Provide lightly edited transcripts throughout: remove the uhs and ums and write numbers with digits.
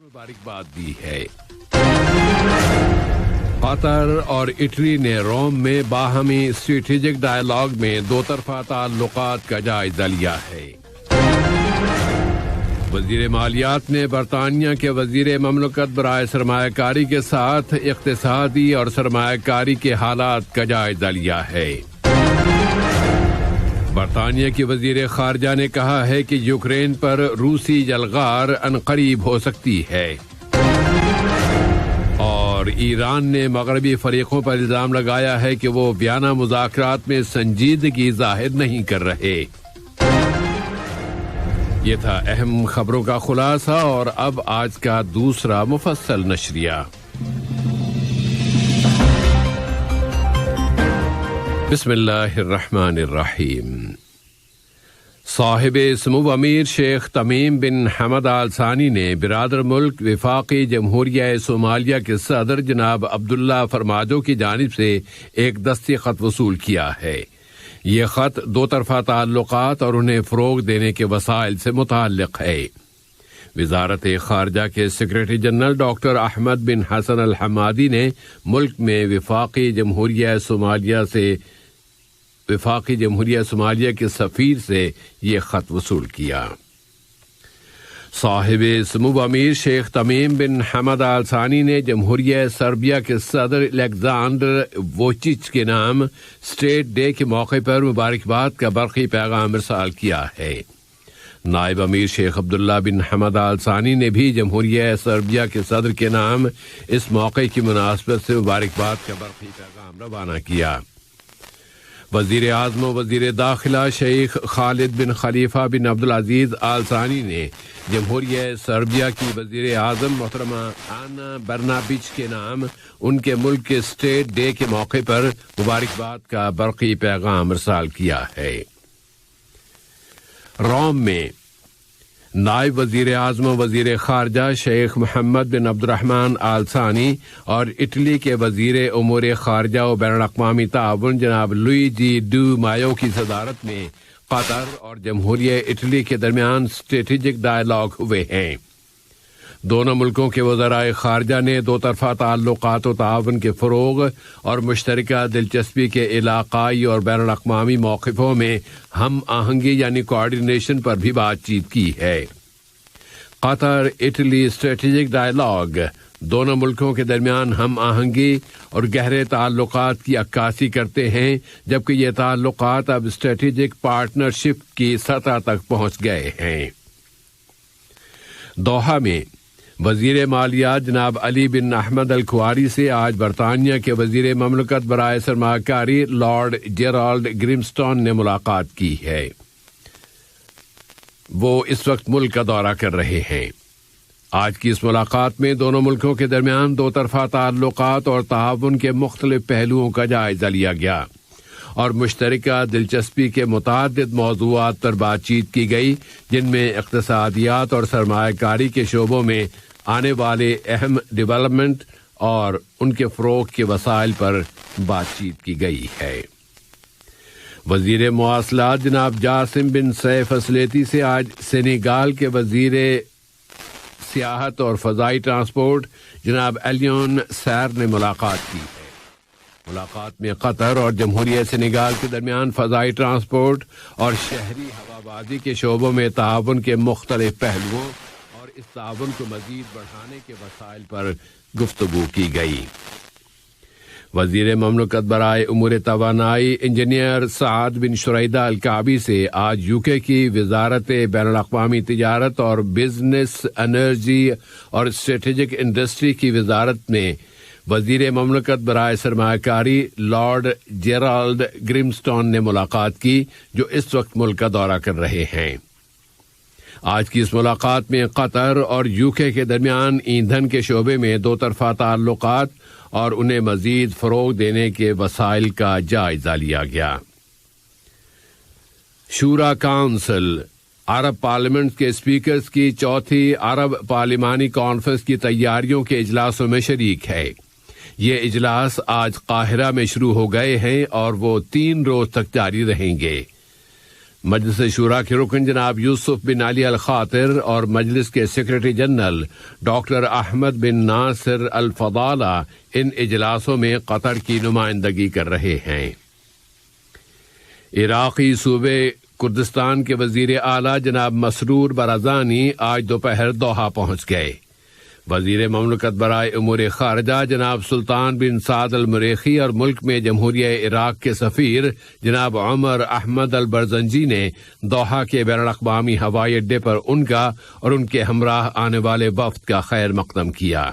مبارکباد دی ہے۔ قطر اور اٹلی نے روم میں باہمی اسٹریٹجک ڈائیلاگ میں دو طرفہ تعلقات کا جائزہ لیا ہے۔ وزیر مالیات نے برطانیہ کے وزیر مملکت برائے سرمایہ کاری کے ساتھ اقتصادی اور سرمایہ کاری کے حالات کا جائزہ لیا ہے۔ برطانیہ کی وزیر خارجہ نے کہا ہے کہ یوکرین پر روسی یلغار عنقریب ہو سکتی ہے، اور ایران نے مغربی فریقوں پر الزام لگایا ہے کہ وہ ویانا مذاکرات میں سنجیدگی ظاہر نہیں کر رہے۔ یہ تھا اہم خبروں کا خلاصہ، اور اب آج کا دوسرا مفصل نشریہ۔ بسم اللہ الرحمن الرحیم۔ صاحب سمو امیر شیخ تمیم بن حمد آل ثانی نے برادر ملک وفاقی جمہوریہ صومالیہ کے صدر جناب عبداللہ فرماجو کی جانب سے ایک دستی خط وصول کیا ہے۔ یہ خط دو طرفہ تعلقات اور انہیں فروغ دینے کے وسائل سے متعلق ہے۔ وزارت خارجہ کے سیکریٹری جنرل ڈاکٹر احمد بن حسن الحمادی نے ملک میں وفاقی جمہوریہ صومالیہ کے سفیر سے یہ خط وصول کیا۔ صاحب سمو امیر شیخ تمیم بن حمد آل ثانی نے جمہوریہ سربیا کے صدر الیگزانڈر ووچچ کے نام اسٹیٹ ڈے کے موقع پر مبارکباد کا برقی پیغام ارسال کیا ہے۔ نائب امیر شیخ عبداللہ بن حمد آل ثانی نے بھی جمہوریہ سربیا کے صدر کے نام اس موقع کی مناسبت سے مبارکباد کا برقی پیغام روانہ کیا۔ وزیر اعظم و وزیر داخلہ شیخ خالد بن خلیفہ بن عبدالعزیز آل ثانی نے جمہوریہ سربیا کی وزیر اعظم محترمہ آنا برنابچ کے نام ان کے ملک کے اسٹیٹ ڈے کے موقع پر مبارکباد کا برقی پیغام ارسال کیا ہے۔ روم میں نائب وزیر اعظم و وزیر خارجہ شیخ محمد بن عبد الرحمن آل ثانی اور اٹلی کے وزیر امور خارجہ و بین الاقوامی تعاون جناب لوئیجی ڈو مایو کی صدارت میں قطر اور جمہوریہ اٹلی کے درمیان اسٹریٹجک ڈائیلاگ ہوئے ہیں۔ دونوں ملکوں کے وزرائے خارجہ نے دو طرفہ تعلقات و تعاون کے فروغ اور مشترکہ دلچسپی کے علاقائی اور بین الاقوامی موقفوں میں ہم آہنگی یعنی کوآرڈینیشن پر بھی بات چیت کی ہے۔ قطر اٹلی اسٹریٹجک ڈائیلاگ دونوں ملکوں کے درمیان ہم آہنگی اور گہرے تعلقات کی عکاسی کرتے ہیں، جبکہ یہ تعلقات اب اسٹریٹجک پارٹنرشپ کی سطح تک پہنچ گئے ہیں۔ دوحہ میں وزیر مالیات جناب علی بن احمد الکواری سے آج برطانیہ کے وزیر مملکت برائے سرمایہ کاری لارڈ جیرالڈ گرمسٹون نے ملاقات کی ہے۔ وہ اس وقت ملک کا دورہ کر رہے ہیں۔ آج کی اس ملاقات میں دونوں ملکوں کے درمیان دو طرفہ تعلقات اور تعاون کے مختلف پہلوؤں کا جائزہ لیا گیا اور مشترکہ دلچسپی کے متعدد موضوعات پر بات چیت کی گئی، جن میں اقتصادیات اور سرمایہ کاری کے شعبوں میں آنے والے اہم ڈیولپمنٹ اور ان کے فروغ کے وسائل پر بات چیت کی گئی ہے۔ وزیر مواصلات جناب جاسم بن سیف اسلیتی سے آج سینیگال کے وزیر سیاحت اور فضائی ٹرانسپورٹ جناب ایلیون سیر نے ملاقات کی ہے۔ ملاقات میں قطر اور جمہوریہ سینیگال کے درمیان فضائی ٹرانسپورٹ اور شہری ہوابازی کے شعبوں میں تعاون کے مختلف پہلوؤں اور اس تعاون کو مزید بڑھانے کے وسائل پر گفتگو کی گئی۔ وزیر مملکت برائے امور توانائی انجینئر سعد بن شریدہ الکعبی سے آج یوکے کی وزارت بین الاقوامی تجارت اور بزنس، انرجی اور اسٹریٹجک انڈسٹری کی وزارت میں وزیر مملکت برائے سرمایہ کاری لارڈ جیرالڈ گرمسٹون نے ملاقات کی، جو اس وقت ملک کا دورہ کر رہے ہیں۔ آج کی اس ملاقات میں قطر اور یوکے کے درمیان ایندھن کے شعبے میں دو طرفہ تعلقات اور انہیں مزید فروغ دینے کے وسائل کا جائزہ لیا گیا۔ شورا کونسل عرب پارلیمنٹ کے اسپیکرز کی چوتھی عرب پارلیمانی کانفرنس کی تیاریوں کے اجلاسوں میں شریک ہے۔ یہ اجلاس آج قاہرہ میں شروع ہو گئے ہیں اور وہ 3 روز تک جاری رہیں گے۔ مجلس شورا کے رکن جناب یوسف بن علی الخاطر اور مجلس کے سیکرٹری جنرل ڈاکٹر احمد بن ناصر الفضالہ ان اجلاسوں میں قطر کی نمائندگی کر رہے ہیں۔ عراقی صوبے کردستان کے وزیر اعلیٰ جناب مسرور برزانی آج دوپہر دوحہ پہنچ گئے۔ وزیر مملکت برائے امور خارجہ جناب سلطان بن سعد المریخی اور ملک میں جمہوریہ عراق کے سفیر جناب عمر احمد البرزنجی نے دوحہ کے بین الاقوامی ہوائی اڈے پر ان کا اور ان کے ہمراہ آنے والے وفد کا خیر مقدم کیا۔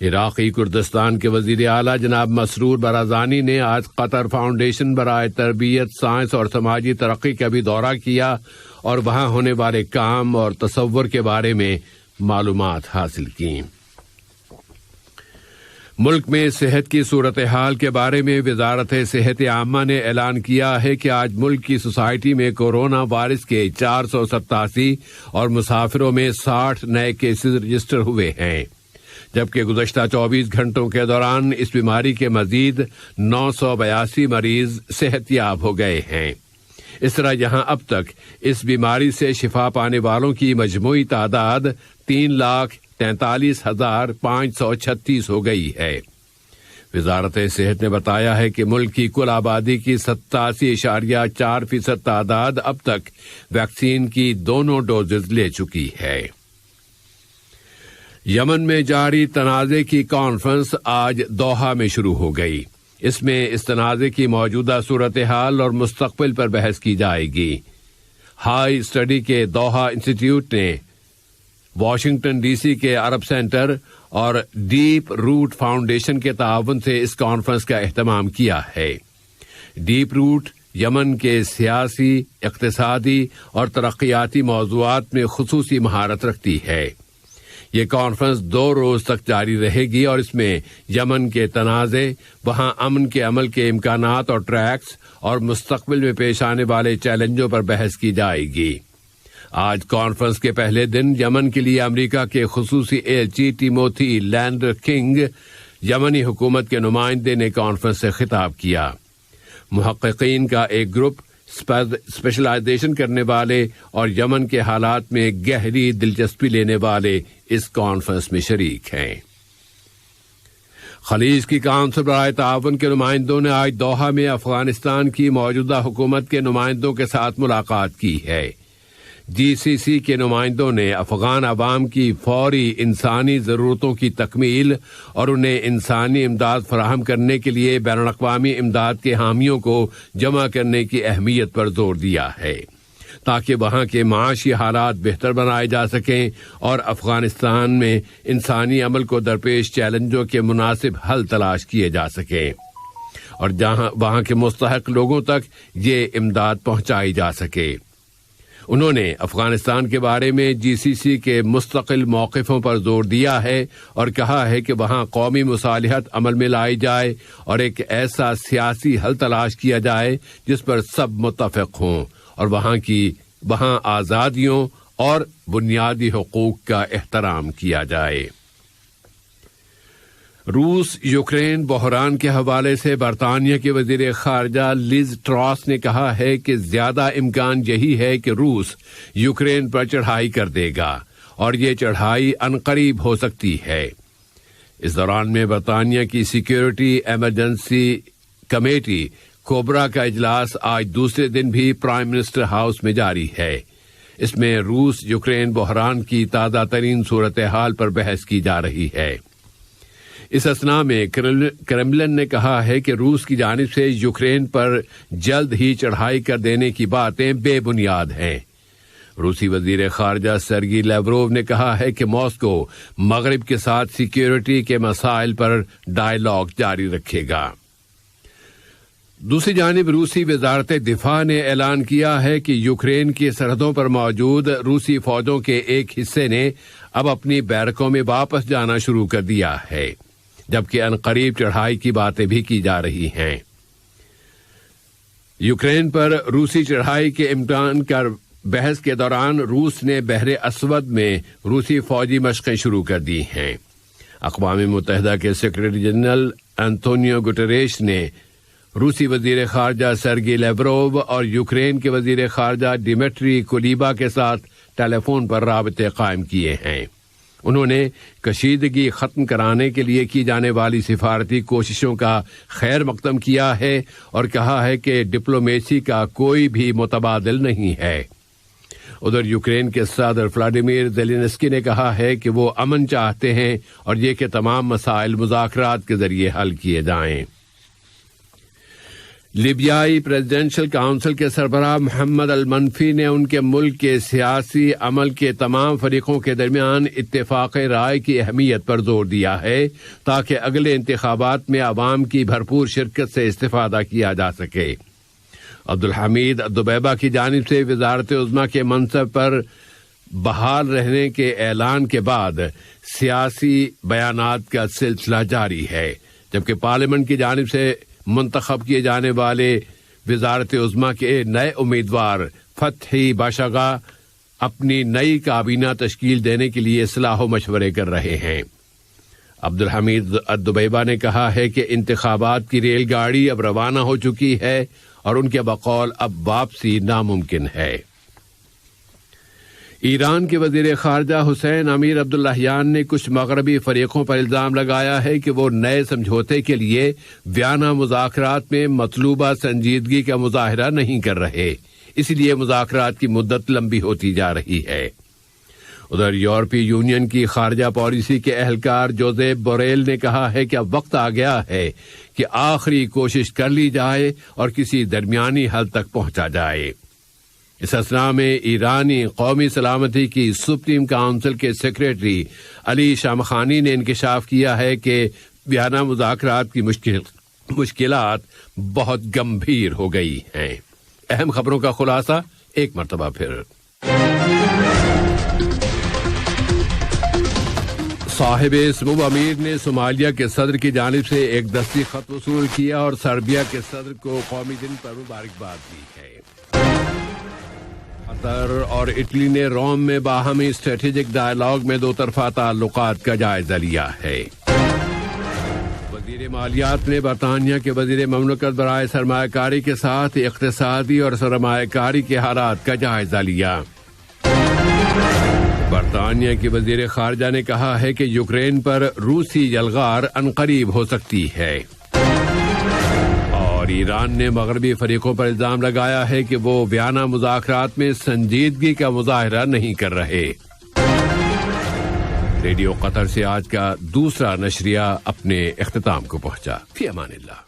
عراقی کردستان کے وزیر اعلیٰ جناب مسرور برزانی نے آج قطر فاؤنڈیشن برائے تربیت، سائنس اور سماجی ترقی کا بھی دورہ کیا اور وہاں ہونے والے کام اور تصور کے بارے میں معلومات حاصل کی۔ ملک میں صحت کی صورتحال کے بارے میں وزارت صحت عامہ نے اعلان کیا ہے کہ آج ملک کی سوسائٹی میں کورونا وائرس کے 487 اور مسافروں میں 60 نئے کیسز رجسٹر ہوئے ہیں، جبکہ گزشتہ 24 گھنٹوں کے دوران اس بیماری کے مزید 982 مریض صحت یاب ہو گئے ہیں۔ اس طرح یہاں اب تک اس بیماری سے شفا پانے والوں کی مجموعی تعداد 3,43,536 ہو گئی ہے۔ وزارت صحت نے بتایا ہے کہ ملک کی کل آبادی کی 87.4% تعداد اب تک ویکسین کی دونوں ڈوزز لے چکی ہے۔ یمن میں جاری تنازع کی کانفرنس آج دوحہ میں شروع ہو گئی۔ اس میں اس تنازع کی موجودہ صورتحال اور مستقبل پر بحث کی جائے گی۔ ہائی اسٹڈی کے دوحہ انسٹیٹیوٹ نے واشنگٹن ڈی سی کے عرب سینٹر اور ڈیپ روٹ فاؤنڈیشن کے تعاون سے اس کانفرنس کا اہتمام کیا ہے۔ ڈیپ روٹ یمن کے سیاسی، اقتصادی اور ترقیاتی موضوعات میں خصوصی مہارت رکھتی ہے۔ یہ کانفرنس 2 روز تک جاری رہے گی اور اس میں یمن کے تنازع، وہاں امن کے عمل کے امکانات اور ٹریکس اور مستقبل میں پیش آنے والے چیلنجوں پر بحث کی جائے گی۔ آج کانفرنس کے پہلے دن یمن کے لیے امریکہ کے خصوصی ایلچی ٹیموتھی لینڈر کنگ، یمنی حکومت کے نمائندے نے کانفرنس سے خطاب کیا۔ محققین کا ایک گروپ اسپیشلائزیشن کرنے والے اور یمن کے حالات میں گہری دلچسپی لینے والے اس کانفرنس میں شریک ہیں۔ خلیج کی کونسل برائے تعاون کے نمائندوں نے آج دوحہ میں افغانستان کی موجودہ حکومت کے نمائندوں کے ساتھ ملاقات کی ہے۔ جی سی سی کے نمائندوں نے افغان عوام کی فوری انسانی ضرورتوں کی تکمیل اور انہیں انسانی امداد فراہم کرنے کے لیے بین الاقوامی امداد کے حامیوں کو جمع کرنے کی اہمیت پر زور دیا ہے، تاکہ وہاں کے معاشی حالات بہتر بنائے جا سکیں اور افغانستان میں انسانی عمل کو درپیش چیلنجوں کے مناسب حل تلاش کیے جا سکیں اور وہاں کے مستحق لوگوں تک یہ امداد پہنچائی جا سکے۔ انہوں نے افغانستان کے بارے میں جی سی سی کے مستقل موقفوں پر زور دیا ہے اور کہا ہے کہ وہاں قومی مصالحت عمل میں لائی جائے اور ایک ایسا سیاسی حل تلاش کیا جائے جس پر سب متفق ہوں اور وہاں آزادیوں اور بنیادی حقوق کا احترام کیا جائے۔ روس یوکرین بحران کے حوالے سے برطانیہ کے وزیر خارجہ لیز ٹراس نے کہا ہے کہ زیادہ امکان یہی ہے کہ روس یوکرین پر چڑھائی کر دے گا اور یہ چڑھائی عنقریب ہو سکتی ہے۔ اس دوران میں برطانیہ کی سیکیورٹی ایمرجنسی کمیٹی کوبرا کا اجلاس آج دوسرے دن بھی پرائم منسٹر ہاؤس میں جاری ہے۔ اس میں روس یوکرین بحران کی تازہ ترین صورتحال پر بحث کی جا رہی ہے۔ اس اثناء میں کرملن نے کہا ہے کہ روس کی جانب سے یوکرین پر جلد ہی چڑھائی کر دینے کی باتیں بے بنیاد ہیں۔ روسی وزیر خارجہ سرگی لیوروو نے کہا ہے کہ ماسکو مغرب کے ساتھ سیکیورٹی کے مسائل پر ڈائیلاگ جاری رکھے گا۔ دوسری جانب روسی وزارت دفاع نے اعلان کیا ہے کہ یوکرین کی سرحدوں پر موجود روسی فوجوں کے ایک حصے نے اب اپنی بیرکوں میں واپس جانا شروع کر دیا ہے، جبکہ عنقریب چڑھائی کی باتیں بھی کی جا رہی ہیں۔ یوکرین پر روسی چڑھائی کے امکان کا بحث کے دوران روس نے بحر اسود میں روسی فوجی مشقیں شروع کر دی ہیں۔ اقوام متحدہ کے سیکرٹری جنرل انتونیو گٹریش نے روسی وزیر خارجہ سرگی لیوروو اور یوکرین کے وزیر خارجہ ڈیمیٹری کولیبا کے ساتھ ٹیلی فون پر رابطے قائم کیے ہیں۔ انہوں نے کشیدگی ختم کرانے کے لیے کی جانے والی سفارتی کوششوں کا خیر مقدم کیا ہے اور کہا ہے کہ ڈپلومیسی کا کوئی بھی متبادل نہیں ہے۔ ادھر یوکرین کے صدر ولادیمیر زیلنسکی نے کہا ہے کہ وہ امن چاہتے ہیں اور یہ کہ تمام مسائل مذاکرات کے ذریعے حل کیے جائیں۔ لیبیائی پریزیڈنشل کونسل کے سربراہ محمد المنفی نے ان کے ملک کے سیاسی عمل کے تمام فریقوں کے درمیان اتفاق رائے کی اہمیت پر زور دیا ہے تاکہ اگلے انتخابات میں عوام کی بھرپور شرکت سے استفادہ کیا جا سکے۔ عبدالحمید الدبیبہ کی جانب سے وزارت عظمیٰ کے منصب پر بحال رہنے کے اعلان کے بعد سیاسی بیانات کا سلسلہ جاری ہے، جبکہ پارلیمنٹ کی جانب سے منتخب کیے جانے والے وزارت عظمیٰ کے نئے امیدوار فتحی باشاگاہ اپنی نئی کابینہ تشکیل دینے کے لیے اصلاح و مشورے کر رہے ہیں۔ عبدالحمید الدبیبہ نے کہا ہے کہ انتخابات کی ریل گاڑی اب روانہ ہو چکی ہے اور ان کے بقول اب واپسی ناممکن ہے۔ ایران کے وزیر خارجہ حسین امیر عبداللہیان نے کچھ مغربی فریقوں پر الزام لگایا ہے کہ وہ نئے سمجھوتے کے لیے ویانا مذاکرات میں مطلوبہ سنجیدگی کا مظاہرہ نہیں کر رہے، اس لیے مذاکرات کی مدت لمبی ہوتی جا رہی ہے۔ ادھر یورپی یونین کی خارجہ پالیسی کے اہلکار جوزیپ بوریل نے کہا ہے کہ اب وقت آ گیا ہے کہ آخری کوشش کر لی جائے اور کسی درمیانی حل تک پہنچا جائے۔ اس اثنا میں ایرانی قومی سلامتی کی سپریم کونسل کے سیکریٹری علی شامخانی نے انکشاف کیا ہے کہ ویانا مذاکرات کی مشکلات بہت گمبھیر ہو گئی ہیں۔ اہم خبروں کا خلاصہ ایک مرتبہ پھر۔ صاحب سمو امیر نے صومالیہ کے صدر کی جانب سے ایک دستی خط وصول کیا اور سربیا کے صدر کو قومی دن پر مبارکباد دی ہے۔ قطر اور اٹلی نے روم میں باہمی اسٹریٹجک ڈائیلاگ میں دو طرفہ تعلقات کا جائزہ لیا ہے۔ وزیر مالیات نے برطانیہ کے وزیر مملکت برائے سرمایہ کاری کے ساتھ اقتصادی اور سرمایہ کاری کے حالات کا جائزہ لیا۔ برطانیہ کی وزیر خارجہ نے کہا ہے کہ یوکرین پر روسی یلغار عنقریب ہو سکتی ہے، اور ایران نے مغربی فریقوں پر الزام لگایا ہے کہ وہ ویانا مذاکرات میں سنجیدگی کا مظاہرہ نہیں کر رہے۔ ریڈیو قطر سے آج کا دوسرا نشریہ اپنے اختتام کو پہنچا۔ فی امان اللہ۔